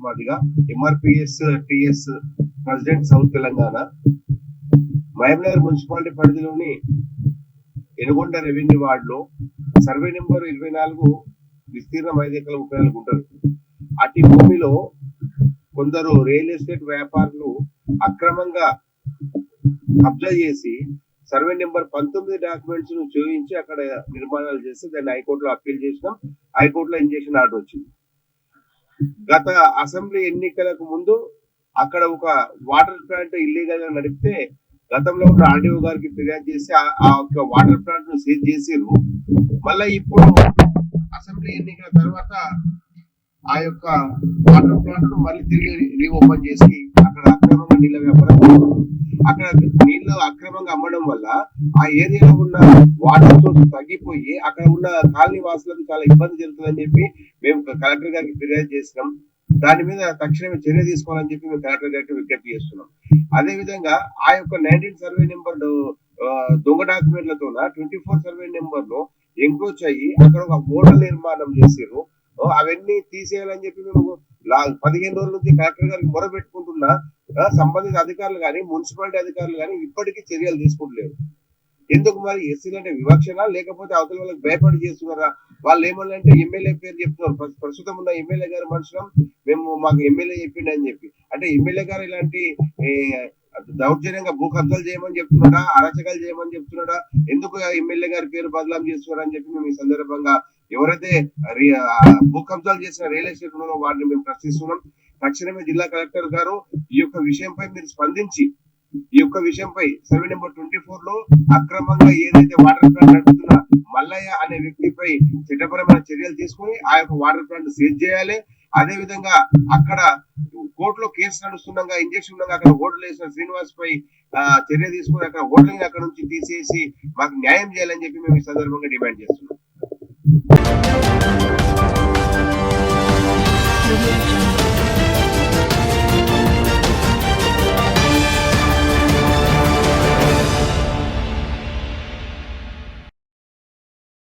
Madiga, MRPS TS president south Telangana. Mahabubnagar municipality పరిధిలోని Enugonda revenue వార్డులో survey number 24 విస్తీర్ణం 5 ఎకరాల 34 గుంటలు. అటు భూమిలో కొందరు రియల్ ఎస్టేట్ వ్యాపారులు అక్రమంగా కబ్జా చేసి సర్వే నెంబర్ 19 డాక్యుమెంట్స్ ను చూపించి అక్కడ నిర్మాణాలు చేసి దాన్ని హైకోర్టులో అప్పీల్ చేసినాం. హైకోర్టులో ఇంజెక్షన్ ఆర్డర్ వచ్చింది. గత అసెంబ్లీ ఎన్నికలకు ముందు అక్కడ ఒక వాటర్ ప్లాంట్ ఇల్లీగల్ గా నడిపితే గతంలో ఉన్న ఆర్డీఓ గారికి ఫిర్యాదు చేసి ఆ యొక్క వాటర్ ప్లాంట్ ను సీజ్ చేసిరు. మళ్ళీ ఇప్పుడు అసెంబ్లీ ఎన్నికల తర్వాత ఆ యొక్క వాటర్ ప్లాంట్ ను మళ్ళీ తిరిగి రీఓపెన్ చేసి అక్కడ అక్రమంగా నీళ్ళ వ్యాపారం చేస్తున్నారు. అక్కడ నీళ్లు అక్రమంగా అమ్మడం వల్ల ఆ ఏరియాలో ఉన్న వాటర్ సోర్స్ తగ్గిపోయి అక్కడ ఉన్న కాలనీ వాసులకు చాలా ఇబ్బంది జరుగుతుందని చెప్పి మేము కలెక్టర్ గారికి ఫిర్యాదు చేసినాం. దాని మీద తక్షణమే చర్య తీసుకోవాలని చెప్పి మేము కలెక్టర్ గారికి విజ్ఞప్తి చేస్తున్నాం. అదే విధంగా ఆ యొక్క 19 సర్వే నెంబర్ దొంగ డాక్యుమెంట్లతో 24 సర్వే నెంబర్ లో ఎంక్రోచ్ అయ్యి అక్కడ ఒక మోడల్ నిర్మాణం చేసారు. అవన్నీ తీసేయాలని చెప్పి మేము 15 రోజుల నుంచి కలెక్టర్ గారికి మొర పెట్టుకుంటున్నా సంబంధిత అధికారులు కానీ మున్సిపాలిటీ అధికారులు కానీ ఇప్పటికీ చర్యలు తీసుకుంటలేరు. ఎందుకు మరి? ఎస్సీలు అంటే వివక్షనా లేకపోతే అవతల వాళ్ళకి భయపడి చేస్తున్నారా? వాళ్ళు ఏమన్నంటే ఎమ్మెల్యే పేరు చెప్తున్నారు. ప్రస్తుతం ఉన్న ఎమ్మెల్యే గారు మనుషులం, మాకు ఎమ్మెల్యే చెప్పిండి అని చెప్పి. అంటే ఎమ్మెల్యే గారు ఇలాంటి దౌర్జన్యంగా భూ కబ్జాలు చేయమని చెప్తున్నాడా, అరాచకాలు చేయమని చెప్తున్నాడా? ఎందుకు ఎమ్మెల్యే గారి పేరు బదలాం చేస్తున్నారని చెప్పి మేము ఈ సందర్భంగా ఎవరైతే భూ కబ్జాలు చేసిన రియల్ ఎస్టేట్ ఉన్నారో వారిని మేము ప్రశ్నిస్తున్నాం. తక్షణమే జిల్లా కలెక్టర్ గారు ఈ యొక్క విషయంపై మీరు స్పందించి ఈ యొక్క విషయంపై సర్వే నెంబర్ 24 లో అక్రమంగా ఏదైతే వాటర్ ప్లాంట్ నడుపుతున్న మల్లయ్య అనే వ్యక్తిపై చట్టపరమైన చర్యలు తీసుకుని ఆ యొక్క వాటర్ ప్లాంట్ సీజ్ చేయాలి. అదే విధంగా అక్కడ కోర్టులో కేసు నడుస్తుండగా ఇంజక్షన్ ఉండగా అక్కడ ఓట్లు వేసిన శ్రీనివాస్ పై చర్య తీసుకుని అక్కడ ఓట్లని అక్కడ నుంచి తీసేసి మాకు న్యాయం చేయాలని చెప్పి మేము ఈ సందర్భంగా డిమాండ్ చేస్తున్నాం.